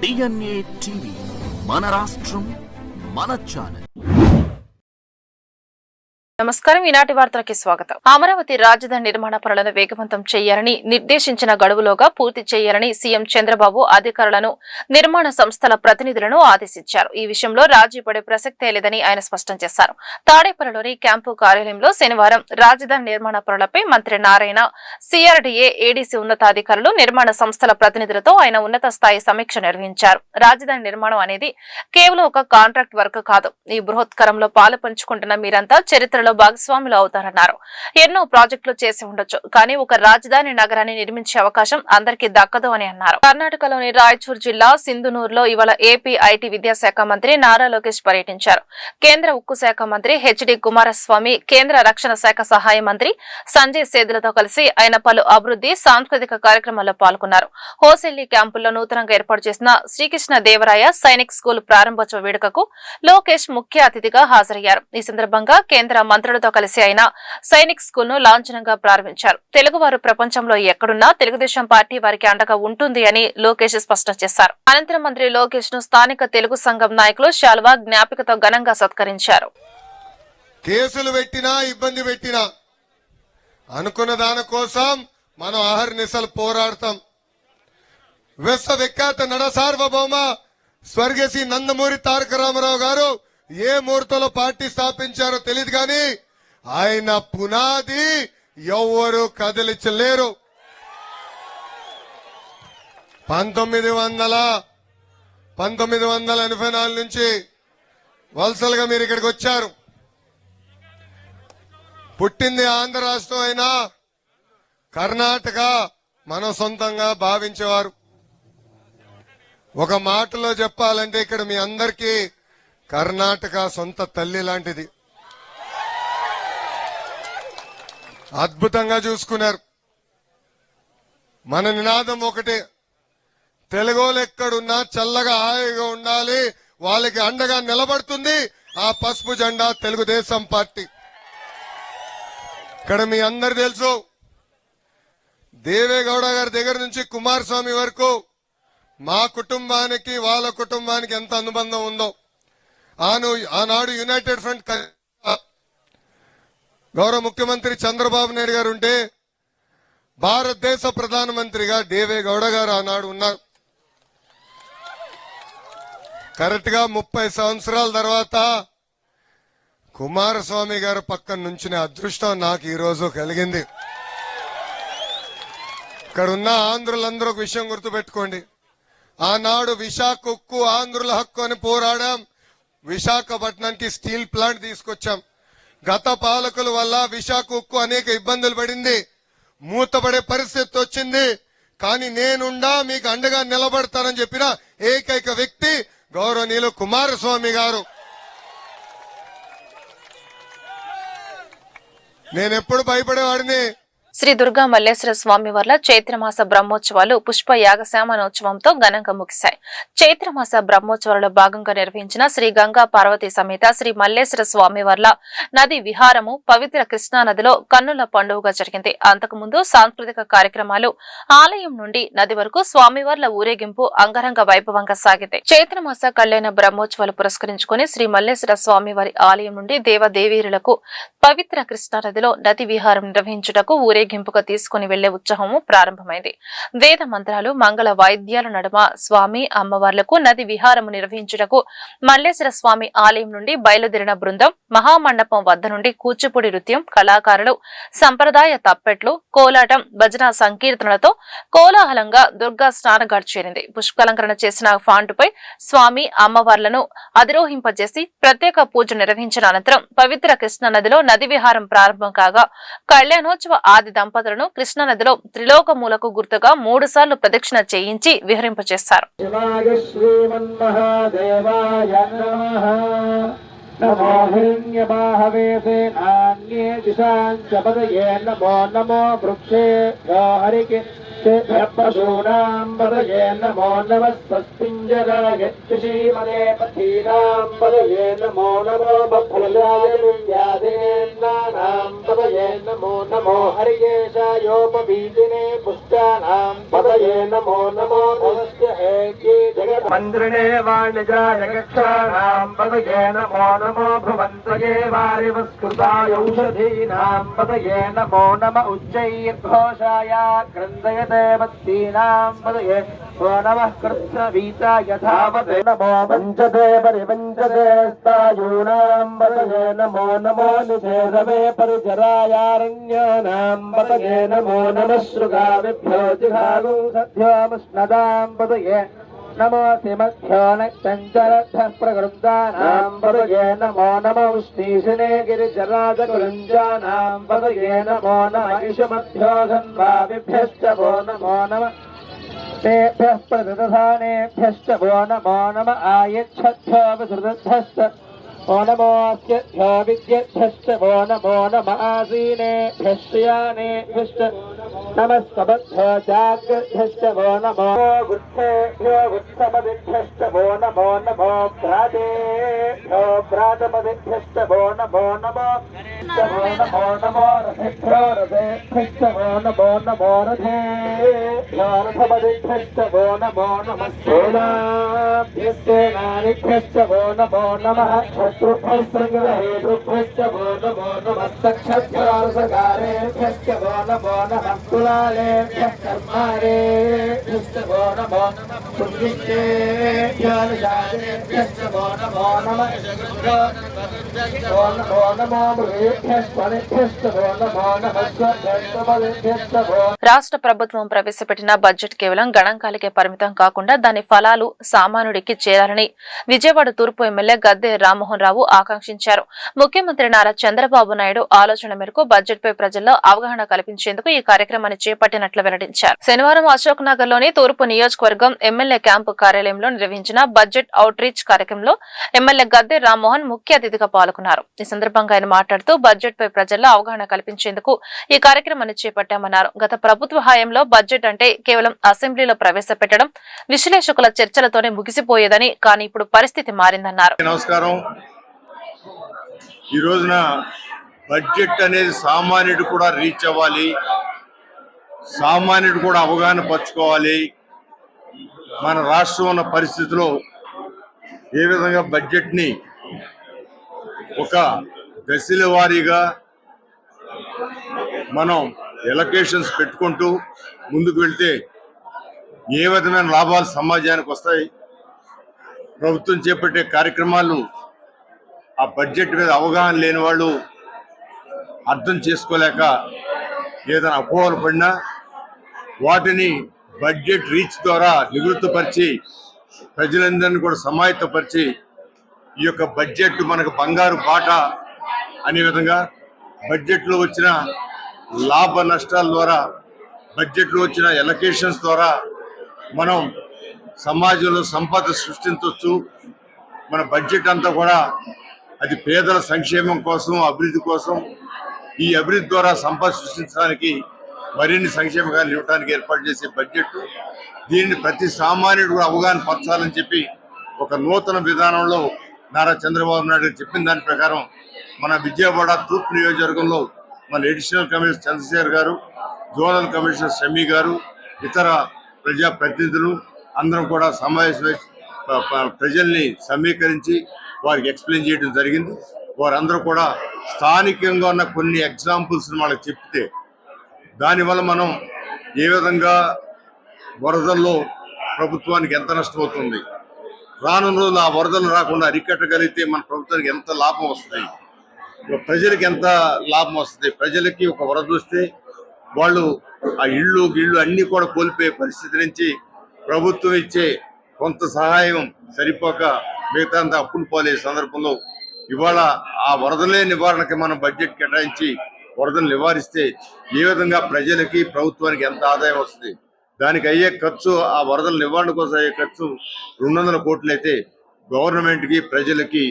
DNA TV మన రాష్ట్రం మన ఛానల్. నమస్కారం. ఈనాటి వార్తలకి స్వాగతం. అమరావతి రాజధాని నిర్మాణ పనులను వేగవంతం చేయాలని, నిర్దేశించిన గడువులోగా పూర్తి చేయాలని సీఎం చంద్రబాబు అధికారులను, నిర్మాణ సంస్థల ప్రతినిధులను ఆదేశించారు. ఈ విషయంలో రాజీ పడే ప్రసక్తే లేదని ఆయన స్పష్టం చేశారు. తాడేపల్లిలోని క్యాంపు కార్యాలయంలో శనివారం రాజధాని నిర్మాణ పనులపై మంత్రి నారాయణ, సిఆర్డీఏ, ఏడీసీ ఉన్నతాధికారులు, నిర్మాణ సంస్థల ప్రతినిధులతో ఆయన ఉన్నత స్థాయి సమీక్ష నిర్వహించారు. రాజధాని నిర్మాణం అనేది కేవలం ఒక కాంట్రాక్ట్ వర్క్ కాదు. ఈ బృహత్కరంలో పాలు పంచుకుంటున్న మీరంతా చరిత్రలో భాగస్వాములు అవుతారన్నారు. ఎన్నో ప్రాజెక్టులు చేసి ఉండొచ్చు, కానీ ఒక రాజధాని నగరాన్ని నిర్మించే అవకాశం అందరికీ దక్కదు అని అన్నారు. కర్ణాటకలోని రాయచూర్ జిల్లా సింధునూరులో ఇవాళ ఏపీ ఐటీ విద్యాశాఖ మంత్రి నారా లోకేష్ పర్యటించారు. కేంద్ర ఉక్కు శాఖ మంత్రి హెచ్డి కుమారస్వామి, కేంద్ర రక్షణ శాఖ సహాయ మంత్రి సంజయ్ సేదులతో కలిసి ఆయన పలు అభివృద్ధి, సాంస్కృతిక కార్యక్రమాల్లో పాల్గొన్నారు. హోసెల్లి క్యాంపుల్లో నూతనంగా ఏర్పాటు చేసిన శ్రీకృష్ణ దేవరాయ సైనిక్ స్కూల్ ప్రారంభోత్సవ వేడుకకు లోకేష్ ముఖ్య అతిథిగా హాజరయ్యారు. ఈ సందర్భంగా కేంద్ర మంత్రులతో కలిసి ఆయన సైనిక్ స్కూల్ ను లాంఛనంగా ప్రారంభించారు. తెలుగువారు ప్రపంచంలో ఎక్కడున్నా తెలుగుదేశం పార్టీ వారికి అండగా ఉంటుంది అని లోకేష్ స్పష్టం చేశారు. అనంతరం మంత్రి లోకేష్ ను స్థానిక తెలుగు సంఘం నాయకులు శాల్వా, జ్ఞాపికతో ఘనంగా సత్కరించారు. కేసులు పెట్టినా, ఇబ్బంది పెట్టినా అనుకున్న దానికోసం మనం అహర్నిశలు పోరాడతాం. విశ్వవిఖ్యాత నడ సార్వభౌమ స్వర్గశ్రీ నందమూరి తారక రామారావు గారు ఏ ముహూర్తంలో పార్టీ స్థాపించారో తెలియదు, కానీ ఆయన పునాది ఎవ్వరూ కదిలించలేరు. 1984 నుంచి వలసలుగా మీరు ఇక్కడికి వచ్చారు. పుట్టింది ఆంధ్ర రాష్ట్రం అయినా కర్ణాటక మనం సొంతంగా భావించేవారు. ఒక మాటలో చెప్పాలంటే ఇక్కడ మీ అందరికీ కర్ణాటక సొంత తల్లి లాంటిది. అద్భుతంగా చూసుకున్నారు. మన నినాదం ఒకటే, తెలుగోళ్ళు ఎక్కడున్నా చల్లగా హాయిగా ఉండాలి, వాళ్ళకి అండగా నిలబడుతుంది ఆ పసుపు జెండా తెలుగుదేశం పార్టీ. ఇక్కడ మీ అందరు తెలుసు, దేవేగౌడ గారి దగ్గర నుంచి కుమారస్వామి వరకు మా కుటుంబానికి వాళ్ళ కుటుంబానికి ఎంత అనుబంధం ఉందో. ఆనాడు యునైటెడ్ ఫ్రంట్ గౌరవ ముఖ్యమంత్రి చంద్రబాబు నాయుడు గారు ఉంటే భారతదేశ ప్రధానమంత్రిగా దేవేగౌడ గారు ఆనాడు ఉన్నారు. కరెక్ట్ గా 30 సంవత్సరాల తర్వాత కుమారస్వామి గారు పక్కన నుంచిన అదృష్టం నాకు ఈ రోజు కలిగింది. ఇక్కడ ఉన్న ఆంధ్రులందరూ ఒక విషయం గుర్తుపెట్టుకోండి, ఆనాడు విశాఖ ఉక్కు ఆంధ్రుల హక్కు అని పోరాడాం. విశాఖపట్నానికి స్టీల్ ప్లాంట్ తీసుకొచ్చాం. గత పాలకుల వల్ల విశాఖ ఉక్కు అనేక ఇబ్బందులు పడింది, మూతపడే పరిస్థితి వచ్చింది. కానీ నేనుండా మీకు అండగా నిలబడతానని చెప్పిన ఏకైక వ్యక్తి గౌరవనీయులు కుమారస్వామి గారు. నేనెప్పుడు భయపడేవాడిని. శ్రీ దుర్గా మల్లేశ్వర స్వామి వార్ల చైత్రమాస బ్రహ్మోత్సవాలు పుష్ప యాగశామనోత్సవంతో ఘనంగా ముగిశాయి. చైత్రమాస బ్రహ్మోత్సవాలలో భాగంగా నిర్వహించిన శ్రీ గంగా పార్వతీ సమేత శ్రీ మల్లేశ్వర స్వామి వార్ల నది విహారము పవిత్ర కృష్ణా నదిలో కన్నుల పండుగగా జరిగింది. అంతకుముందు సాంస్కృతిక కార్యక్రమాలు, ఆలయం నుండి నది వరకు స్వామివార్ల ఊరేగింపు అంగరంగ వైభవంగా సాగింది. చైత్రమాస కళ్యాణ బ్రహ్మోత్సవాలు పురస్కరించుకుని శ్రీ మల్లేశ్వర స్వామి వారి ఆలయం నుండి దేవదేవీరులకు పవిత్ర కృష్ణా నదిలో నది విహారం నిర్వహించుటకు ఊరేగింపుగా తీసుకుని వెళ్లే ఉత్సవము ప్రారంభమైంది. వేద మంత్రాలు, మంగళ వాయిద్యాల నడుమ స్వామి అమ్మవార్లకు నది విహారము నిర్వహించుటకు మల్లేశ్వర స్వామి ఆలయం నుండి బయలుదేరిన బృందం మహామండపం వద్ద నుండి కూచిపూడి నృత్యం, కళాకారులు, సంప్రదాయ తప్పెట్లు, కోలాటం, భజన సంకీర్తనలతో కోలాహలంగా దుర్గా స్నానఘాట్ చేరింది. పుష్పాలంకరణ చేసిన ఫాంటుపై స్వామి అమ్మవార్లను అధిరోహింపజేసి ప్రత్యేక పూజ నిర్వహించిన అనంతరం పవిత్ర కృష్ణా నదిలో నది విహారం ప్రారంభం కాగా కళ్యాణోత్సవ ఆది దంపతులను కృష్ణానదిలో త్రిలోకమూలకు గుర్తుగా 3 సార్లు ప్రదక్షిణ చేయించి విహరింపచేశారు. पशूनां पदये नमो नमः स्वस्तिञ्जराय श्रीमदे पथीनां पदये नमो नमो बफलाय विद्याधीनानां पदये नमो नमो हरिकेशायोपवीतिने पुष्टानां पदये नमो नमो नमस्य एके जगत् मन्त्रिणे वाणिजाय कक्षाणां पदये नमो नमो भुवन्तये वारिवस्कृताय औषधीनां पदये नमो नम उच्चैर्घोषाय क्रन्दयते वत्तीनां पदये ओ नमः कृत्स्नवीता यथावत् नमो वञ्चते परिवञ्चते स्थायूनां पदये नमो नमो निषेधवे परिचरायारण्यानां पदये नमो नमः शृगाविभ्यो जिघागुं सद्योमुष्णदां पदये नमो सिमध्यो नक्तञ्चरद्धः प्रकृन्दानां पदये नमो नमो उष्णीशिने गिरिजराजकुलञ्जानां पदये नमो नम इषमध्यो धन्वाविभ्यश्च वो नमो नमः तेभ्यः प्रतिदधानेभ्यश्च वो नमो नम आयच्छद्भ्यो विसृतभ्यश्च वो नमोऽस्यभ्यो विद्येभ्यश्च वो नमो नम आसीनेभ्यः श्रियानेभ्यश्च नमस्तभ्यो जाग्रभ्यश्च वो नमो गुच्छेभ्यो गुच्छपदिभ्यश्च वो नमो नमो भ्रातेभ्यो भ्रातपदिभ्यश्च वो नमो नमो नमो नमो रथेभ्यो रथेभ्यश्च वो नमो नमो रथेभ्यो रथपदिभ्यश्च वो नमो नमः सेनाभ्यश्च वो नमो नमः शत्रुभ्यश्च वो नमो नमः सक्षभ्योऽसकारेभ्यश्च वो नमो नमः कुलालेभ्यः कर्मारेभ्यश्च वो नमो नमः पुण्येभ्यो निशाचरेभ्यश्च वो नमो नमः वो नमो मृगेभ्यश्च वो नमो नमः स्वभ्यश्च वो రాష్ట్ర ప్రభుత్వం ప్రవేశపెట్టిన బడ్జెట్ కేవలం గణాంకాలకే పరిమితం కాకుండా దాని ఫలాలు సామాన్యుడికి చేరాలని విజయవాడ తూర్పు ఎమ్మెల్యే గద్దె రామ్మోహన్ రావు ఆకాంక్షించారు. ముఖ్యమంత్రి నారా చంద్రబాబు నాయుడు ఆలోచన మేరకు బడ్జెట్ పై ప్రజల్లో అవగాహన కల్పించేందుకు ఈ కార్యక్రమాన్ని చేపట్టినట్లు వెల్లడించారు. శనివారం అశోక్ నగర్ లోని తూర్పు నియోజకవర్గం ఎమ్మెల్యే క్యాంపు కార్యాలయంలో నిర్వహించిన బడ్జెట్ అవుట్ రీచ్ కార్యక్రమంలో ఎమ్మెల్యే గద్దె రామ్మోహన్ ముఖ్య అతిథిగా పాల్గొన్నారు. ఈ సందర్భంగా ఆయన మాట్లాడుతూ బడ్జెట్ పై ప్రజల్లో అవగాహన కల్పించేందుకు ఈ కార్యక్రమాన్ని చేపట్టామన్నారు. గత ప్రభుత్వ హయాంలో బడ్జెట్ అంటే కేవలం అసెంబ్లీలో ప్రవేశపెట్టడం, విశ్లేషకుల చర్చలతోనే ముగిసిపోయేదని, కానీ ఇప్పుడు పరిస్థితి మారిందన్నారు. నమస్కారం. ఈ రోజున బడ్జెట్ అనేది సామాన్యుడు కూడా రీచ్ అవ్వాలి, సామాన్యుడు కూడా అవగాహన పరచుకోవాలి. మన రాష్ట్రం ఉన్న పరిస్థితిలో ఏ విధంగా బడ్జెట్ని ఒక దశల వారీగా మనం ఎలకేషన్స్ పెట్టుకుంటూ ముందుకు వెళ్తే ఏ విధమైన లాభాలు సమాజానికి వస్తాయి, ప్రభుత్వం చేపట్టే కార్యక్రమాలు ఆ బడ్జెట్ మీద అవగాహన లేని వాళ్ళు అర్థం చేసుకోలేక ఏదైనా అపోహలు పడినా వాటిని బడ్జెట్ రీచ్ ద్వారా నివృత్తపరిచి ప్రజలందరినీ కూడా సమాయత్తపరిచి ఈ యొక్క బడ్జెట్ మనకు బంగారు బాట అనే విధంగా బడ్జెట్లో వచ్చిన లాభ నష్టాల ద్వారా, బడ్జెట్లో వచ్చిన ఎలకేషన్స్ ద్వారా మనం సమాజంలో సంపద సృష్టించవచ్చు. మన బడ్జెట్ అంతా కూడా అది పేదల సంక్షేమం కోసం, అభివృద్ధి కోసం, ఈ అభివృద్ధి ద్వారా సంపద సృష్టించడానికి మరిన్ని సంక్షేమకాలు ఇవ్వడానికి ఏర్పాటు చేసే బడ్జెట్. దీనిని ప్రతి సామాన్యుడు కూడా అవగాహన పరచాలని చెప్పి ఒక నూతన విధానంలో నారా చంద్రబాబు నాయుడు చెప్పిన దాని ప్రకారం మన విజయవాడ తూర్పు నియోజకవర్గంలో మన అడిషనల్ కమిషనర్ చంద్రశేఖర్ గారు, జోనల్ కమిషనర్ షమీ గారు, ఇతర ప్రజాప్రతినిధులు అందరం కూడా సమావేశమై ప్రజల్ని సమీకరించి వారికి ఎక్స్ప్లెయిన్ చేయడం జరిగింది. వారందరూ కూడా స్థానికంగా ఉన్న కొన్ని ఎగ్జాంపుల్స్ వాళ్ళకి చెప్తే దానివల్ల మనం ఏ విధంగా వరదల్లో ప్రభుత్వానికి ఎంత నష్టం అవుతుంది, రానున్న రోజులు ఆ వరదలు రాకుండా అరికట్టగలిగితే మన ప్రభుత్వానికి ఎంత లాభం వస్తుంది, ప్రజలకి ఎంత లాభం వస్తుంది. ప్రజలకి ఒక వరద వస్తే వాళ్ళు ఆ ఇళ్ళు అన్నీ కూడా కోల్పోయే పరిస్థితి నుంచి ప్రభుత్వం ఇచ్చే కొంత సహాయం సరిపోక మిగతా అంతా అప్పులు పోలే సందర్భంలో ఇవాళ ఆ వరదలే నివారణకి మనం బడ్జెట్ కేటాయించి వరదలు నివారిస్తే ఏ విధంగా ప్రజలకి ప్రభుత్వానికి ఎంత ఆదాయం వస్తుంది. దానికి అయ్యే ఖర్చు, ఆ వరదల నివారణ కోసం అయ్యే ఖర్చు 200 కోట్లు అయితే గవర్నమెంట్కి ప్రజలకి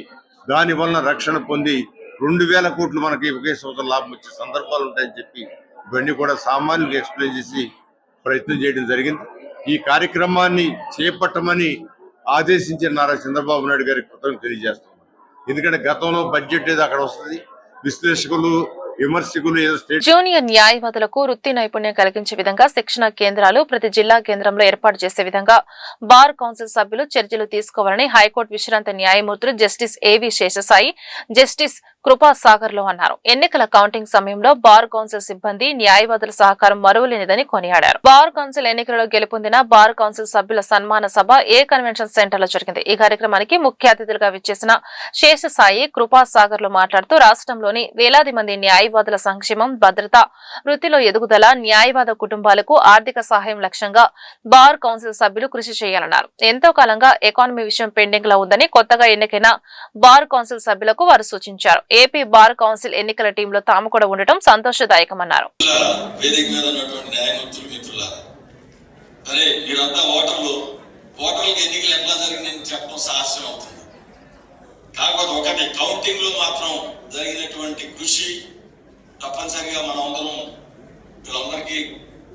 దానివల్ల రక్షణ పొంది 2000 కోట్లు మనకి ఒకే సంవత్సరం లాభం వచ్చే సందర్భాలు ఉంటాయని చెప్పి ఇవన్నీ కూడా సామాన్యులకు ఎక్స్ప్లెయిన్ చేసి ప్రయత్నం చేయడం జరిగింది. ఈ కార్యక్రమాన్ని చేపట్టమని ఆదేశించిన నారా చంద్రబాబు నాయుడు గారికి కృతజ్ఞతలు తెలియజేస్తున్నాం. ఎందుకంటే గతంలో బడ్జెట్ ఏదో అక్కడ వస్తుంది, విశ్లేషకులు విమర్శకులు ఏదో స్టేట్ జూనియర్ న్యాయవాదులకు వృత్తి నైపుణ్యం కలిగించే విధంగా శిక్షణ కేంద్రాలు ప్రతి జిల్లా కేంద్రంలో ఏర్పాటు చేసే విధంగా బార్ కౌన్సిల్ సభ్యులు చర్యలు తీసుకోవాలని హైకోర్టు విశ్రాంత న్యాయమూర్తులు జస్టిస్ ఏవి శేషసాయి, జస్టిస్ కృపా సాగర్ లో అన్నారు. ఎన్నికల కౌంటింగ్ సమయంలో బార్ కౌన్సిల్ సిబ్బంది న్యాయవాదుల సహకారం మరువలేనిదని కొనియాడారు. బార్ కౌన్సిల్ ఎన్నికలలో గెలుపొందిన బార్ కౌన్సిల్ సభ్యుల సన్మాన సభ ఏ కన్వెన్షన్ సెంటర్ లో జరిగింది. ఈ కార్యక్రమానికి ముఖ్య అతిథులుగా విచ్చేసిన శేషసాయి కృపా సాగర్ లో మాట్లాడుతూ రాష్ట్రంలోని వేలాది మంది న్యాయవాదుల సంక్షేమం, భద్రత, వృత్తిలో ఎదుగుదల, న్యాయవాద కుటుంబాలకు ఆర్థిక సహాయం లక్ష్యంగా బార్ కౌన్సిల్ సభ్యులు కృషి చేయాలన్నారు. ఎంతో కాలంగా ఎకానమీ విషయం పెండింగ్ లో ఉందని కొత్తగా ఎన్నికైన బార్ కౌన్సిల్ సభ్యులకు వారు సూచించారు. ఏపీ బార్ కౌన్సిల్ ఎన్నికల టీంలో తాము కూడా ఉండటం సంతోషదాయకమన్నారు. కాకపోతే ఒకటి కౌంటింగ్ లో మాత్రం జరిగినటువంటి కృషి తప్పనిసరిగా మనం అందరం వీళ్ళందరికీ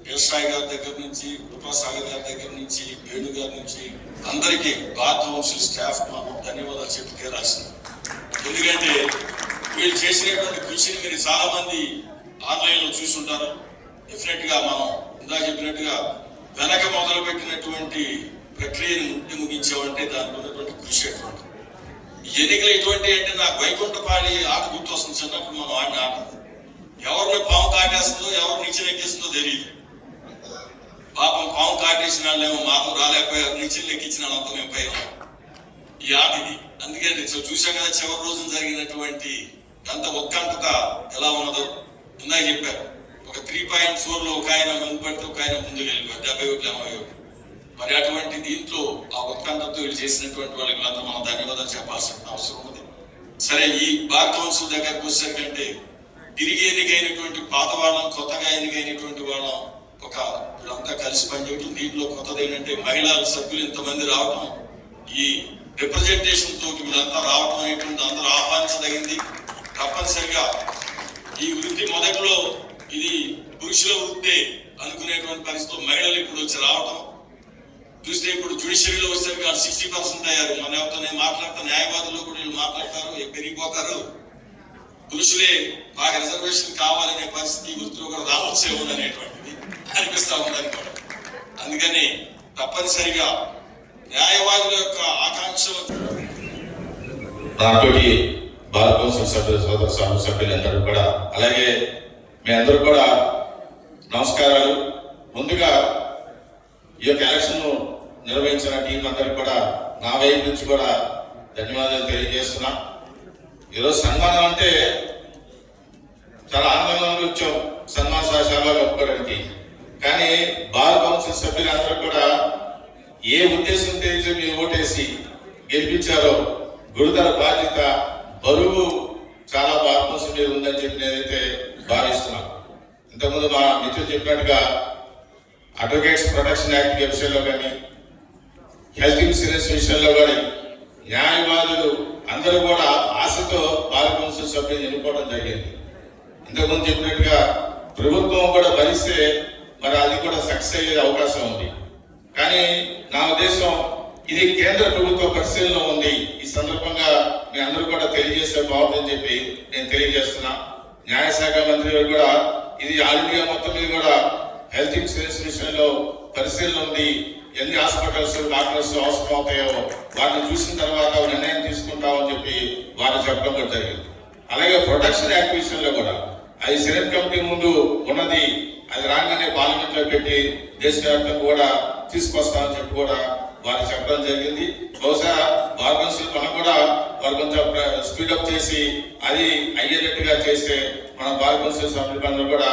కేశరాయ్ గారి దగ్గర నుంచి, కృపాసాగర్ గారి దగ్గర నుంచి, వేణు గారి నుంచి అందరికీ బార్ కౌన్సిల్ స్టాఫ్ మనం ధన్యవాదాలు చెప్పి తీరాల్సింది. ఎందుకంటే వీళ్ళు చేసినటువంటి కృషిని మీరు చాలా మంది ఆన్లైన్ లో చూసుంటారు. డెఫినెట్ గా మనం ఇందా చెప్పినట్టుగా వెనక మొదలు పెట్టినటువంటి ప్రక్రియను ముగించామంటే దానికి ఉన్నటువంటి కృషి అటువంటి ఎన్నికలు ఎటువంటి అంటే నాకు వైకుంఠపాళి ఆట గుర్తొస్తుంది. చిన్నప్పుడు మనం ఆడిన ఆట ఎవరిని పాము కాటేస్తుందో ఎవరు నిచ్చెన ఎక్కిస్తుందో తెలియదు. పాపం పాము కాటేసిన వాళ్ళేమో మాకు రాలేకపోయారు, నిచ్చెన ఎక్కించిన వాళ్ళంతా మేము పైన ఈ ఆట ఇది. అందుకని చూసాం కదా చివరి రోజున జరిగినటువంటి అంత ఉత్కంఠత ఎలా ఉన్నదో ఇందాక చెప్పారు. ఒక 3.4 లో ఒక ఆయన వెనుపడితే ఒక ఆయన ముందుకు వెళ్ళిపోయారు, 71-81. మరి అటువంటి దీంట్లో ఆ ఉత్కంఠతో వీళ్ళు చేసినటువంటి వాళ్ళకి మనం ధన్యవాదాలు చెప్పాల్సిన అవసరం ఉంది. సరే, ఈ బార్ కౌన్సిల్ దగ్గరకు వచ్చేసరికంటే తిరిగి ఎన్నికైనటువంటి పాత వాళ్ళం, కొత్తగా ఎన్నికైనటువంటి వాళ్ళం ఒక వీళ్ళంతా కలిసి పనిచేయటం. దీంట్లో కొత్తది ఏంటంటే మహిళా సభ్యులు ఇంతమంది రావటం, ఈ రిప్రజెంటేషన్ తోటి వీళ్ళంతా రావటం అనేటువంటి అందరూ ఆహ్వానించదగింది. తప్పనిసరిగా ఈ వృత్తి మొదట్లో ఇది పురుషుల వృత్తి అనుకునేటువంటి పరిస్థితుల్లో మహిళలు ఇప్పుడు వచ్చి రావటం చూస్తే ఇప్పుడు జ్యుడిషియరీలో వచ్చేసరికి 60% అయ్యారు. మన ఎవరితో మాట్లాడతా న్యాయవాదులు కూడా వీళ్ళు మాట్లాడతారు, పెరిగిపోతారు. పురుషులే బాగా రిజర్వేషన్ కావాలనే పరిస్థితి వృత్తిలో కూడా రావచ్చేమో అనేటువంటిది అనిపిస్తా ఉందని కూడా. అందుకని తప్పనిసరిగా న్యాయవాదుల యొక్క ఆకాంక్షలు నాతోటి బార్ కౌన్సిల్ సభ్యులందరూ కూడా, అలాగే మీ అందరూ కూడా నమస్కారాలు. ముందుగా ఈ యొక్క ఎలక్షన్ నిర్వహించిన టీం అందరికి కూడా నా వైపు నుంచి కూడా ధన్యవాదాలు తెలియజేస్తున్నా. ఈరోజు సన్మానం అంటే చాలా ఆనందంగా వచ్చాం సన్మాన శాఖలో ఒప్పుకోవడానికి. కానీ బార్ కౌన్సిల్ సభ్యులందరూ కూడా ఏ ఉద్దేశంతో మీరు ఓటేసి గెలిపించారో గురుతర బాధ్యత, బరువు చాలా బార్ కౌన్సిల్ మీద ఉందని చెప్పి నేనైతే భావిస్తున్నాను. ఇంతకుముందు మా మిత్రులు చెప్పినట్టుగా అడ్వకేట్స్ ప్రొటెక్షన్ యాక్ట్ విషయంలో కానీ, హెల్త్ ఇన్సూరెన్స్ విషయంలో కానీ న్యాయవాదులు అందరూ కూడా ఆశతో బార్ కౌన్సిల్ సభ్యులు ఎన్నుకోవడం జరిగింది. ఇంతకుముందు చెప్పినట్టుగా ప్రభుత్వం కూడా భరిస్తే మరి అది కూడా సక్సెస్ అయ్యే అవకాశం ఉంది. కానీ నా ఉద్దేశం ఇది కేంద్ర ప్రభుత్వ పరిశీలనలో ఉంది. ఈ సందర్భంగా మీ అందరూ కూడా తెలియజేస్తే బాగుందని చెప్పి నేను తెలియజేస్తున్నా. న్యాయశాఖ మంత్రి గారు కూడా ఇది ఆల్ ఇండియా మొత్తం మీద కూడా హెల్త్ ఇన్సూరెన్స్ విషయంలో పరిశీలన ఉంది. ఎన్ని హాస్పిటల్స్, డాక్టర్స్ అవసరం అవుతాయో వాటిని చూసిన తర్వాత నిర్ణయం తీసుకుంటామని చెప్పి వారు చెప్పడం కూడా జరిగింది. అలాగే ప్రొటెక్షన్ యాక్ట్ విషయంలో కూడా అది సెనెట్ కమిటీ ముందు ఉన్నది, అది రాగానే పార్లమెంట్ లో పెట్టి దేశవ్యాప్తంగా కూడా తీసుకొస్తామని చెప్పి కూడా వారు చెప్పడం జరిగింది. బహుశా బార్ కౌన్సిల్ మనం కూడా వారు కొంచెం స్పీడప్ చేసి అది అయ్యేటట్టుగా చేస్తే మన బార్ కౌన్సిల్ సభ్యులందరూ కూడా.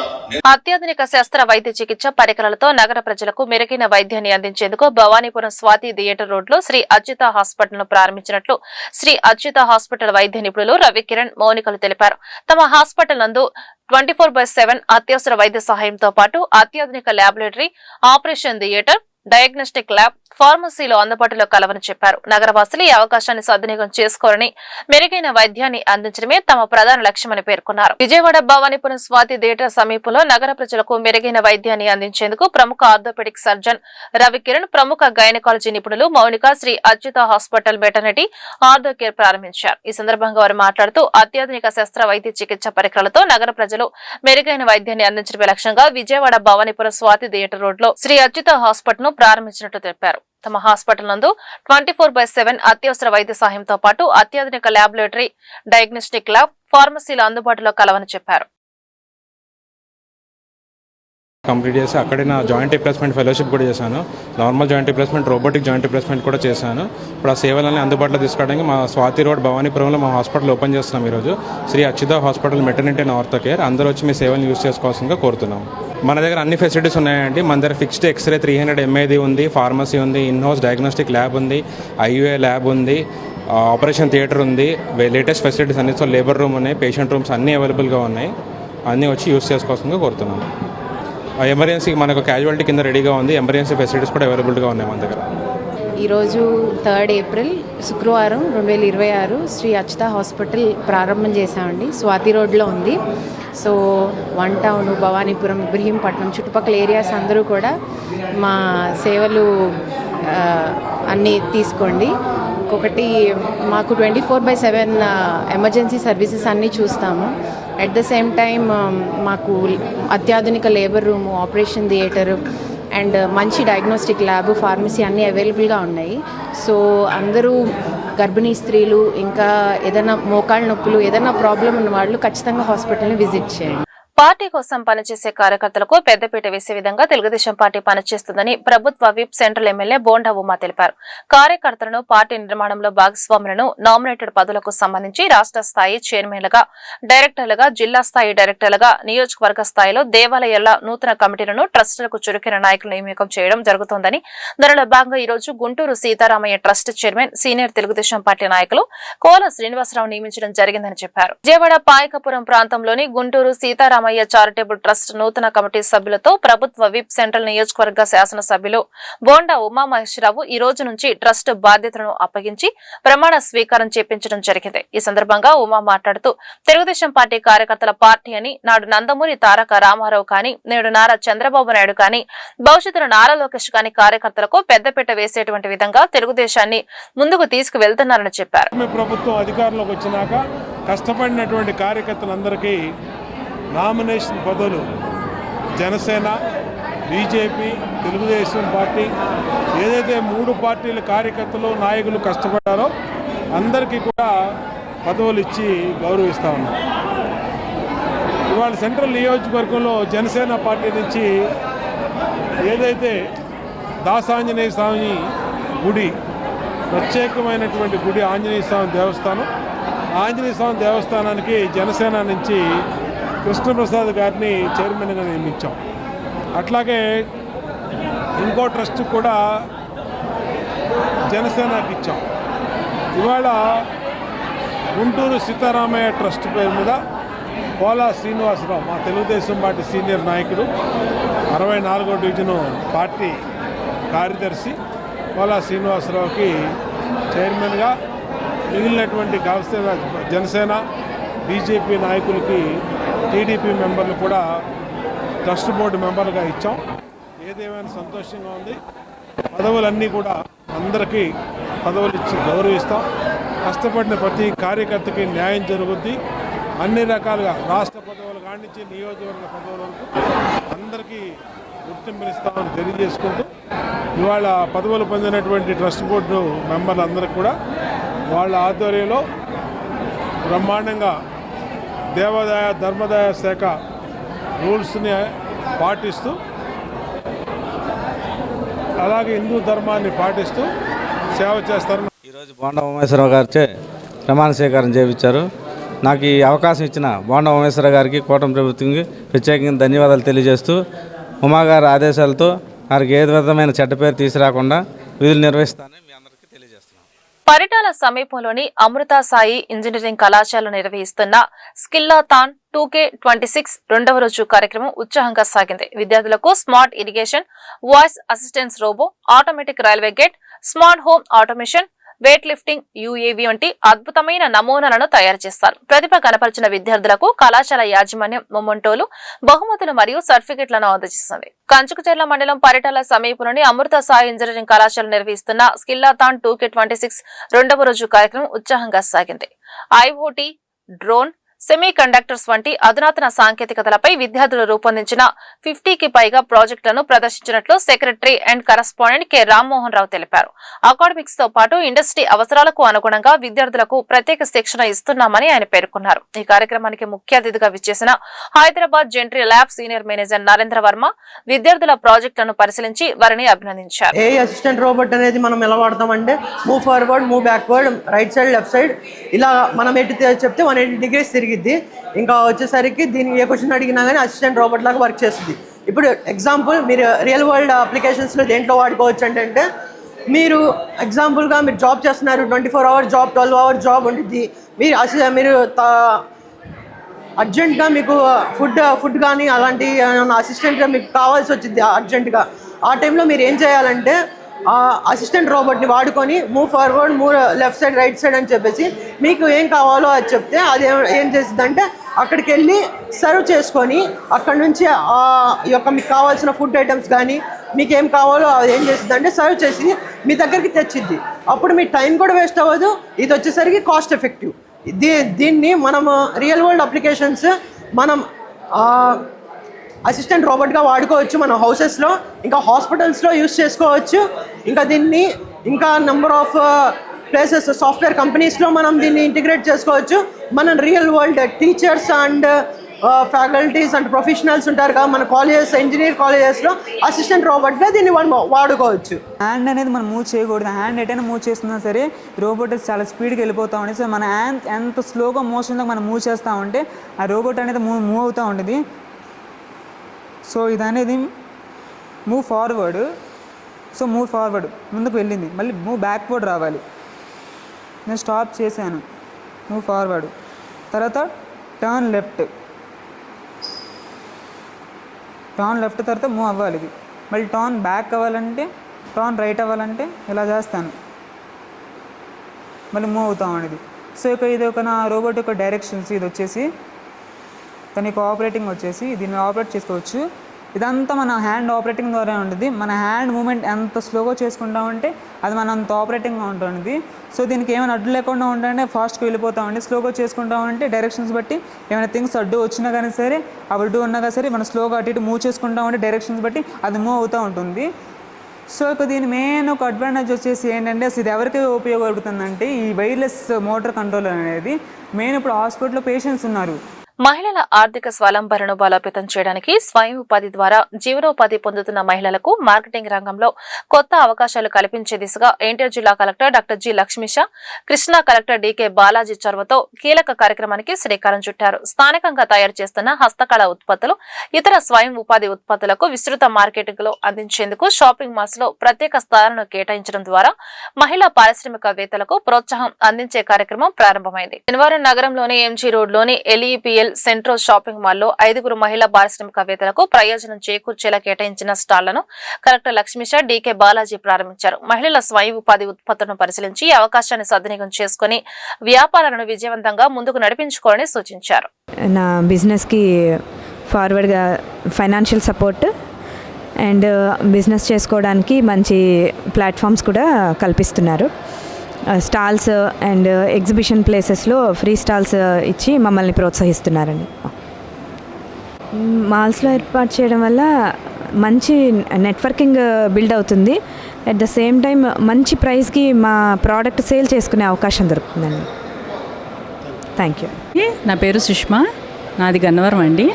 అత్యాధునిక శస్త్ర వైద్య చికిత్స పరికరాలతో నగర ప్రజలకు మెరుగైన వైద్యాన్ని అందించేందుకు భవానీపురం స్వాతి థియేటర్ రోడ్ లో శ్రీ అచ్యుత హాస్పిటల్ ను ప్రారంభించినట్లు శ్రీ అచ్యుత హాస్పిటల్ వైద్య నిపుణులు రవికిరణ్, మౌనికలు తెలిపారు. తమ హాస్పిటల్ నందు 24/7 అత్యవసర వైద్య సహాయంతో పాటు అత్యాధునిక laboratory, operation theatre, diagnostic lab, ఫార్మసీలో అందుబాటులో కలవని చెప్పారు. నగరవాసులు ఈ అవకాశాన్ని సద్వినియోగం చేసుకోవాలని, మెరుగైన వైద్యాన్ని అందించడమే తమ ప్రధాన లక్ష్యమని పేర్కొన్నారు. విజయవాడ భవానీపురం స్వాతి థియేటర్ సమీపంలో నగర ప్రజలకు మెరుగైన వైద్యాన్ని అందించేందుకు ప్రముఖ ఆర్థోపెడిక్ సర్జన్ రవికిరణ్, ప్రముఖ గైనకాలజీ నిపుణులు Mounika Sri Achyuta hospital veterinary ortho care ప్రారంభించారు. ఈ సందర్భంగా వారు మాట్లాడుతూ అత్యాధునిక శస్త్ర వైద్య చికిత్స పరికరాలతో నగర ప్రజలు మెరుగైన వైద్యాన్ని అందించడమే లక్ష్యంగా విజయవాడ భవానీపురం స్వాతి థియేటర్ రోడ్ లో శ్రీ అచ్యుత హాస్పిటల్ ను ప్రారంభించినట్లు తెలిపారు. తమ హాస్పిటల్ నందు 24/7 అత్యవసర వైద్య సహాయంతో పాటు అత్యాధునిక ల్యాబొరేటరీ, డయాగ్నోస్టిక్ ల్యాబ్, ఫార్మసీలు అందుబాటులో కలవని చెప్పారు. కంప్లీట్ చేసి అక్కడే నా జాయింట్ రిప్లేస్మెంట్ ఫెలోషిప్ కూడా చేశాను. Normal joint replacement, robotic joint replacement కూడా చేశాను. ఇప్పుడు ఆ సేవలన్నీ అందుబాటులో తీసుకోవడానికి మా స్వాతి రోడ్ భవానీపురంలో మా హాస్పిటల్ ఓపెన్ చేస్తున్నాం ఈరోజు. Sri Achyuta hospital maternity and ortho care. అందరూ వచ్చి మీ సేవలను యూజ్ చేసుకోవాల్సిందిగా కోరుతున్నాం. మన దగ్గర అన్ని ఫెసిలిటీస్ ఉన్నాయండి. మన దగ్గర ఫిక్స్డ్ ఎక్స్రే 300 mAది ఉంది, ఫార్మసీ ఉంది, ఇన్ హౌస్ డయాగ్నోస్టిక్ ల్యాబ్ ఉంది, IUA ల్యాబ్ ఉంది, ఆపరేషన్ థియేటర్ ఉంది, లేటెస్ట్ ఫెసిలిటీస్ అన్ని. సో లేబర్ రూమ్ ఉన్నాయి, పేషెంట్ రూమ్స్ అన్నీ అవైలబుల్గా ఉన్నాయి. అన్నీ వచ్చి యూజ్ చేసుకోవాల్సిందిగా కోరుతున్నాం. ఎమర్జెన్సీ మనకు క్యాజువాలిటీ కింద రెడీగా ఉంది. ఎమర్జెన్సీ ఫెసిలిటీస్ కూడా అవైలబుల్గా ఉన్నాయి మన దగ్గర. ఈరోజు 3rd ఏప్రిల్ శుక్రవారం 2026 శ్రీ అచ్యుత హాస్పిటల్ ప్రారంభం చేశామండి. స్వాతి రోడ్లో ఉంది. సో 1 టౌన్, భవానీపురం, ఇబ్రహీంపట్నం చుట్టుపక్కల ఏరియాస్ అందరూ కూడా మా సేవలు అన్నీ తీసుకోండి. ఇంకొకటి మాకు 24/7 ఎమర్జెన్సీ సర్వీసెస్ అన్నీ చూస్తాము. అట్ ద సేమ్ టైం మాకు అత్యాధునిక labour room, operation theatre and మంచి డయాగ్నోస్టిక్ ల్యాబ్, ఫార్మసీ అన్నీ అవైలబుల్గా ఉన్నాయి. సో అందరూ గర్భిణీ స్త్రీలు, ఇంకా ఏదైనా మోకాళ్ళ నొప్పులు, ఏదైనా ప్రాబ్లం ఉన్న వాళ్ళు ఖచ్చితంగా హాస్పిటల్ని విజిట్ చేయండి. పార్టీ కోసం పనిచేసే కార్యకర్తలకు పెద్దపీట వేసే విధంగా తెలుగుదేశం పార్టీ పనిచేస్తుందని ప్రభుత్వ whip central MLA bonda Uma తెలిపారు. కార్యకర్తలను పార్టీ నిర్మాణంలో భాగస్వాములను నామినేటెడ్ పదవులకు సంబంధించి రాష్ట్ర స్థాయి చైర్మన్లుగా, డైరెక్టర్లుగా, జిల్లా స్థాయి డైరెక్టర్లుగా, నియోజకవర్గ స్థాయిలో దేవాలయాల నూతన కమిటీలను, ట్రస్టులకు చురుకైన నాయకులు నియామకం చేయడం జరుగుతోందని, దానిలో భాగంగా ఈరోజు Guntur Seetharamaiah trust chairman, senior Telugu Desam party నాయకులు కోల శ్రీనివాసరావు నియమించడం జరిగిందని చెప్పారు. విజయవాడ పాయకపురం ప్రాంతంలోని గుంటూరు సీతారామయ్య చారిటబుల్ ట్రస్ట్ నూతన కమిటీ సభ్యులతో ప్రభుత్వ విప్ సెంట్రల్ నియోజకవర్గ శాసనసభ్యులు బోండా ఉమామహేశ్వరరావు ఈ రోజు నుంచి ట్రస్ట్ బాధ్యతలను అప్పగించి ప్రమాణ స్వీకారం చేపించడం జరిగింది. ఈ సందర్భంగా ఉమా మాట్లాడుతూ తెలుగుదేశం పార్టీ కార్యకర్తల పార్టీ అని, నాడు నందమూరి తారక రామారావు కానీ, నేడు నారా చంద్రబాబు నాయుడు కానీ, భవిష్యత్తులో నారా లోకేష్ కానీ కార్యకర్తలకు పెద్దపీట వేసేటువంటి విధంగా తెలుగుదేశాన్ని ముందుకు తీసుకువెళ్తున్నారని చెప్పారు. ప్రభుత్వం అధికారంలోకి వచ్చినాక కష్టపడినటువంటి కార్యకర్తలందరికీ నామినేషన్ పదవులు జనసేన, బీజేపీ, తెలుగుదేశం పార్టీ ఏదైతే 3 పార్టీల కార్యకర్తలు, నాయకులు కష్టపడ్డారో అందరికీ కూడా పదవులు ఇచ్చి గౌరవిస్తూ ఉన్నారు. ఇవాళ సెంట్రల్ నియోజకవర్గంలో జనసేన పార్టీ నుంచి ఏదైతే దాసాంజనేయ స్వామి గుడి, ప్రత్యేకమైనటువంటి గుడి ఆంజనేయ స్వామి దేవస్థానం, ఆంజనేయ స్వామి దేవస్థానానికి జనసేన నుంచి కృష్ణప్రసాద్ గారిని చైర్మన్గా నియమించాం. అట్లాగే ఇంకో ట్రస్ట్ కూడా జనసేనకి ఇచ్చాం. ఇవాళ గుంటూరు సీతారామయ్య ట్రస్ట్ పేరు మీద కోలా శ్రీనివాసరావు, మా తెలుగుదేశం పార్టీ సీనియర్ నాయకుడు, 64వ డివిజను పార్టీ కార్యదర్శి కోలా శ్రీనివాసరావుకి చైర్మన్గా, మిగిలినటువంటి జనసేన, బీజేపీ నాయకులకి, టీడీపీ మెంబర్లు కూడా ట్రస్ట్ బోర్డు మెంబర్లుగా ఇచ్చాం. ఏదేమైనా సంతోషంగా ఉంది. పదవులన్నీ కూడా అందరికీ పదవులు ఇచ్చి గౌరవిస్తాం. కష్టపడిన ప్రతి కార్యకర్తకి న్యాయం జరుగుద్ది. అన్ని రకాలుగా రాష్ట్ర పదవులు కానించి నియోజకవర్గ పదవుల వరకు అందరికీ గుర్తింపునిస్తామని తెలియజేసుకుంటూ, ఇవాళ పదవులు పొందినటువంటి ట్రస్ట్ బోర్డు మెంబర్లందరికీ కూడా వాళ్ళ ఆధ్వర్యంలో బ్రహ్మాండంగా దేవాదాయ ధర్మదాయ శాఖ రూల్స్ని పాటిస్తూ, అలాగే హిందూ ధర్మాన్ని పాటిస్తూ సేవ చేస్తారు. ఈరోజు బోండా ఉమేశ్వరరావు గారిచే ప్రమాణ స్వీకారం చేయించారు. నాకు ఈ అవకాశం ఇచ్చిన బోండా ఉమేశ్వరరావు గారికి, కూటమి ప్రభుత్వంకి ప్రత్యేకంగా ధన్యవాదాలు తెలియజేస్తూ, ఉమాగారి ఆదేశాలతో వారికి ఏ విధమైన చెడ్డ పేరు తీసుకురాకుండా విధులు నిర్వహిస్తానని మీ అందరికీ తెలియజేస్తున్నాను. పరిటాల సమీపంలోని అమృత సాయి ఇంజనీరింగ్ కళాశాల నిర్వహిస్తున్న స్కిల్లాథాన్ 2K26 రెండవ రోజు కార్యక్రమం ఉత్సాహంగా సాగింది. విద్యార్థులకు smart irrigation, voice assistance robo, automatic railway gate, smart home automation, weight lifting, UAV వంటి అద్భుతమైన నమూనాలను తయారు చేస్తారు. ప్రతిభ కనపరిచిన విద్యార్థులకు కళాశాల యాజమాన్యం మొమెంటోలు, బహుమతులు మరియు సర్టిఫికెట్లను అందజేస్తుంది. కంచుకుచెర్ల మండలం పరిటాల సమీపంలోని అమృత సాయి ఇంజనీరింగ్ కళాశాల నిర్వహిస్తున్న స్కిల్లాథాన్ 2K26 రెండవ రోజు కార్యక్రమం ఉత్సాహంగా సాగింది. ఐఓటీ, డ్రోన్, సెమీ కండక్టర్స్ వంటి అధునాతన సాంకేతికతలపై విద్యార్థులు రూపొందించిన 50కి పైగా ప్రాజెక్టులను ప్రదర్శించినట్లు secretary and correspondent K Rammohan Rao తెలిపారు. అకాడమిక్స్ తో పాటు ఇండస్ట్రీ అవసరాలకు అనుగుణంగా విద్యార్థులకు ప్రత్యేక శిక్షణ ఇస్తున్నామని ఆయన పేర్కొన్నారు. ఈ కార్యక్రమానికి ముఖ్య అతిథిగా విచ్చేసిన Hyderabad Gentry lab senior manager Narendra Varma విద్యార్థుల ప్రాజెక్టులను పరిశీలించి వారిని అభినందించారు. ఏ అసిస్టెంట్ రోబోట్ అనేది మనం ఎలా వాడతామంటే move forward, move backward, right side, left side ఇలా మనం ఎటు చెప్తే 180 డిగ్రీస్ తిరిగిద్ది. ఇంకా వచ్చేసరికి దీన్ని ఏ క్వశ్చన్ అడిగినా కానీ అసిస్టెంట్ రోబోట్ లాగా వర్క్ చేస్తుంది. ఇప్పుడు ఎగ్జాంపుల్ మీరు రియల్ వరల్డ్ అప్లికేషన్స్లో దేంట్లో వాడుకోవచ్చు అంటే మీరు ఎగ్జాంపుల్గా మీరు జాబ్ చేస్తున్నారు, 24 అవర్స్ జాబ్, 12 అవర్స్ జాబ్ ఉంటుంది. మీరు అర్జెంట్గా మీకు ఫుడ్ కానీ అలాంటి అసిస్టెంట్గా మీకు కావాల్సి వచ్చింది అర్జెంటుగా. ఆ టైంలో మీరు ఏం చేయాలంటే అసిస్టెంట్ రోబోట్ని వాడుకొని move forward, move left side, right side అని చెప్పేసి మీకు ఏం కావాలో అది చెప్తే అది ఏం చేస్తుందంటే అక్కడికి వెళ్ళి సర్వ్ చేసుకొని అక్కడ నుంచి మీకు కావాల్సిన ఫుడ్ ఐటమ్స్ కానీ మీకు ఏం కావాలో అది ఏం చేస్తుందంటే సర్వ్ చేసి మీ దగ్గరికి తెచ్చిద్ది. అప్పుడు మీ టైం కూడా వేస్ట్ అవ్వదు. ఇది వచ్చేసరికి కాస్ట్ ఎఫెక్టివ్. దీన్ని మనం రియల్ వరల్డ్ అప్లికేషన్స్ మనం అసిస్టెంట్ రోబోట్గా వాడుకోవచ్చు మన హౌసెస్లో, ఇంకా హాస్పిటల్స్లో యూస్ చేసుకోవచ్చు. ఇంకా దీన్ని ఇంకా నెంబర్ ఆఫ్ ప్లేసెస్ సాఫ్ట్వేర్ కంపెనీస్లో మనం దీన్ని ఇంటిగ్రేట్ చేసుకోవచ్చు. మనం real world teachers and faculties and professionals ఉంటారు కదా మన కాలేజెస్, ఇంజనీర్ కాలేజెస్లో అసిస్టెంట్ రోబోట్గా దీన్ని వాడుకోవచ్చు. హ్యాండ్ అనేది మనం మూవ్ చేయకూడదు. హ్యాండ్ ఎటైనా మూవ్ చేస్తున్నా సరే రోబోట్ చాలా స్పీడ్గా వెళ్ళిపోతూ ఉంటుంది. సో మన హ్యాండ్ ఎంత స్లోగా మోషన్లో మనం మూవ్ చేస్తూ ఉంటే ఆ రోబోట్ అనేది మూవ్ అవుతూ ఉంటుంది. సో ఇది అనేది move forward, so move forward ముందుకు వెళ్ళింది, మళ్ళీ మూవ్ బ్యాక్వర్డ్ రావాలి. నేను స్టాప్ చేశాను, మూవ్ ఫార్వర్డ్, తర్వాత టర్న్ లెఫ్ట్ తర్వాత మూవ్ అవ్వాలి. ఇది మళ్ళీ టర్న్ బ్యాక్ అవ్వాలంటే, టర్న్ రైట్ అవ్వాలంటే ఇలా చేస్తాను, మళ్ళీ మూవ్ అవుతాం అనేది. సో ఇది ఒక నా రోబోట్ యొక్క డైరెక్షన్స్. ఇది వచ్చేసి దానికి ఆపరేటింగ్ వచ్చేసి దీన్ని ఆపరేట్ చేసుకోవచ్చు. ఇదంతా మన హ్యాండ్ ఆపరేటింగ్ ద్వారా ఉంటుంది. మన హ్యాండ్ మూమెంట్ ఎంత స్లోగా చేసుకుంటా ఉంటే అది మన అంత ఆపరేటింగ్గా ఉంటుంది. సో దీనికి ఏమైనా అడ్డు లేకుండా ఉంటే ఫాస్ట్గా వెళ్ళిపోతూ ఉంటే, స్లోగా చేసుకుంటా ఉంటే డైరెక్షన్స్ బట్టి ఏమైనా థింగ్స్ అడ్డు వచ్చినా కానీ సరే, అడ్డు ఉన్నా కానీ సరే మనం స్లోగా అటు ఇటు మూవ్ చేసుకుంటా ఉంటే డైరెక్షన్స్ బట్టి అది మూవ్ అవుతూ ఉంటుంది. సో దీని మెయిన్ ఒక అడ్వాంటేజ్ వచ్చేసి ఏంటంటే అసలు ఇది ఎవరికి ఉపయోగపడుతుందంటే ఈ వైర్లెస్ మోటార్ కంట్రోల్ అనేది మెయిన్ ఇప్పుడు హాస్పిటల్లో పేషెంట్స్ ఉన్నారు. మహిళల ఆర్థిక స్వలంబనను బలోపేతం చేయడానికి స్వయం ఉపాధి ద్వారా జీవనోపాధి పొందుతున్న మహిళలకు మార్కెటింగ్ రంగంలో కొత్త అవకాశాలు కల్పించే దిశగా ఎన్టీఆర్ జిల్లా collector doctor G Lakshmisha, Krishna collector D K Balaji చొరవతో కీలక కార్యక్రమానికి శ్రీకారం చుట్టారు. స్థానికంగా తయారు చేస్తున్న హస్తకళ ఉత్పత్తులు, ఇతర స్వయం ఉపాధి ఉత్పత్తులకు విస్తృత మార్కెటింగ్ లో అందించేందుకు షాపింగ్ మాల్స్ లో ప్రత్యేక స్థానాలను కేటాయించడం ద్వారా మహిళా పారిశ్రామికవేత్తలకు ప్రోత్సాహం అందించే కార్యక్రమం ప్రారంభమైంది. శనివారం నగరంలోని ఎంజీ రోడ్లోని ఎల్ఈపీఎల్ సెంట్రో షాపింగ్ మాల్లో 5 మహిళా పారిశ్రామికవేత్తలకు ప్రయోజనం చేకూర్చేలా కేటాయించిన స్టాళ్లను కలెక్టర్ లక్ష్మీష, డికే బాలాజీ ప్రారంభించారు. మహిళల స్వయం ఉపాధి ఉత్పత్తులను పరిశీలించి అవకాశాన్ని సద్వినియోగం చేసుకుని వ్యాపారాలను విజయవంతంగా ముందుకు నడిపించుకోవాలని సూచించారు. నా బిజినెస్కి ఫార్వర్డ్గా ఫైనాన్షియల్ సపోర్ట్ అండ్ బిజినెస్ చేసుకోవడానికి మంచి ప్లాట్ఫామ్స్ కూడా కల్పిస్తున్నారు. స్టాల్స్ అండ్ ఎగ్జిబిషన్ ప్లేసెస్లో ఫ్రీ స్టాల్స్ ఇచ్చి మమ్మల్ని ప్రోత్సహిస్తున్నారండి. మాల్స్లో ఏర్పాటు చేయడం వల్ల మంచి నెట్వర్కింగ్ బిల్డ్ అవుతుంది. అట్ ద సేమ్ టైం మంచి ప్రైస్కి మా ప్రోడక్ట్ సేల్ చేసుకునే అవకాశం దొరుకుతుందండి. Thank you. నా పేరు సుష్మా, నాది గన్నవరం అండి.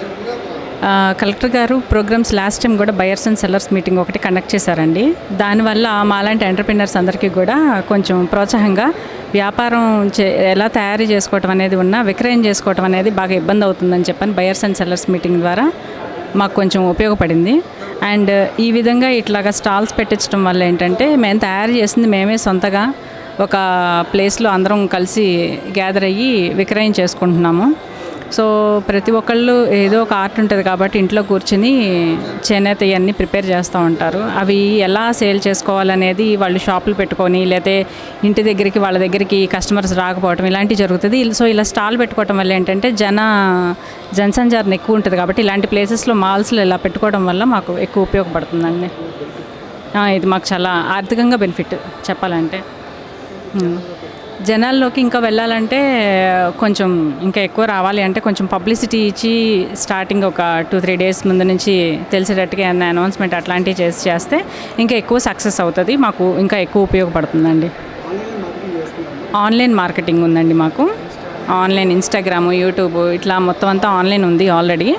కలెక్టర్ గారు ప్రోగ్రామ్స్ లాస్ట్ టైం కూడా బయర్స్ అండ్ సెల్లర్స్ మీటింగ్ ఒకటి కండక్ట్ చేశారండి. దానివల్ల మాలాంటి ఎంటర్ప్రినర్స్ అందరికీ కూడా కొంచెం ప్రోత్సాహంగా వ్యాపారం ఎలా తయారు చేసుకోవటం అనేది విక్రయం చేసుకోవటం అనేది బాగా ఇబ్బంది అవుతుందని చెప్పని బయర్స్ అండ్ సెల్లర్స్ మీటింగ్ ద్వారా మాకు కొంచెం ఉపయోగపడింది. అండ్ ఈ విధంగా ఇట్లాగా స్టాల్స్ పెట్టించడం వల్ల ఏంటంటే మేము తయారు చేసింది మేమే సొంతగా ఒక ప్లేస్లో అందరం కలిసి గ్యాదర్ అయ్యి విక్రయం చేసుకుంటున్నాము. సో ప్రతి ఒక్కళ్ళు ఏదో ఒక ఆర్ట్ ఉంటుంది కాబట్టి ఇంట్లో కూర్చుని చేనేత ఇవన్నీ ప్రిపేర్ చేస్తూ ఉంటారు. అవి ఎలా సేల్ చేసుకోవాలనేది వాళ్ళు షాపులు పెట్టుకొని లేకపోతే ఇంటి దగ్గరికి వాళ్ళ దగ్గరికి కస్టమర్స్ రాకపోవడం ఇలాంటివి జరుగుతుంది. సో ఇలా స్టాల్ పెట్టుకోవడం వల్ల ఏంటంటే జనసంచారం ఎక్కువ ఉంటుంది కాబట్టి ఇలాంటి ప్లేసెస్లో మాల్స్లో ఇలా పెట్టుకోవడం వల్ల మాకు ఎక్కువ ఉపయోగపడుతుందండి. ఇది మాకు చాలా ఆర్థికంగా బెనిఫిట్ చెప్పాలంటే. జనాల్లోకి ఇంకా వెళ్ళాలంటే కొంచెం ఇంకా ఎక్కువ రావాలి అంటే కొంచెం పబ్లిసిటీ ఇచ్చి స్టార్టింగ్ ఒక 2-3 డేస్ ముందు నుంచి తెలిసేటట్టుగా ఏమైనా అనౌన్స్మెంట్ అట్లాంటివి చేస్తే ఇంకా ఎక్కువ సక్సెస్ అవుతుంది, మాకు ఇంకా ఎక్కువ ఉపయోగపడుతుందండి. ఆన్లైన్ మార్కెటింగ్ ఉందండి మాకు. ఆన్లైన్ ఇన్స్టాగ్రాము, యూట్యూబ్ ఇట్లా మొత్తం అంతా ఆన్లైన్ ఉంది ఆల్రెడీ.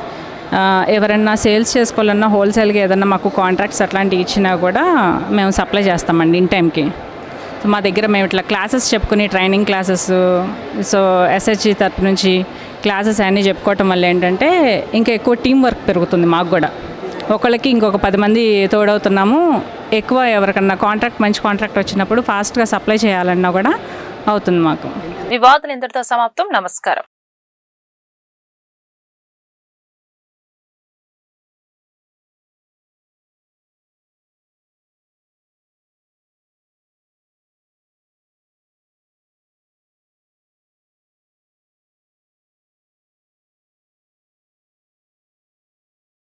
ఎవరన్నా సేల్స్ చేసుకోవాలన్నా హోల్సేల్గా ఏదన్నా మాకు కాంట్రాక్ట్స్ అట్లాంటివి ఇచ్చినా కూడా మేము సప్లై చేస్తామండి ఇన్ టైంకి. సో మా దగ్గర మేము ఇట్లా క్లాసెస్ చెప్పుకుని ట్రైనింగ్ క్లాసెస్, సో SHG తరపు నుంచి క్లాసెస్ అన్నీ చెప్పుకోవటం వల్ల ఏంటంటే ఇంకా ఎక్కువ టీం వర్క్ పెరుగుతుంది మాకు కూడా. ఒకళ్ళకి ఇంకొక 10 మంది తోడవుతున్నాము. ఎక్కువ ఎవరికన్నా మంచి కాంట్రాక్ట్ వచ్చినప్పుడు ఫాస్ట్గా సప్లై చేయాలన్నా కూడా అవుతుంది మాకు. వివాదాలు ఇంతటితో సమాప్తం. నమస్కారం.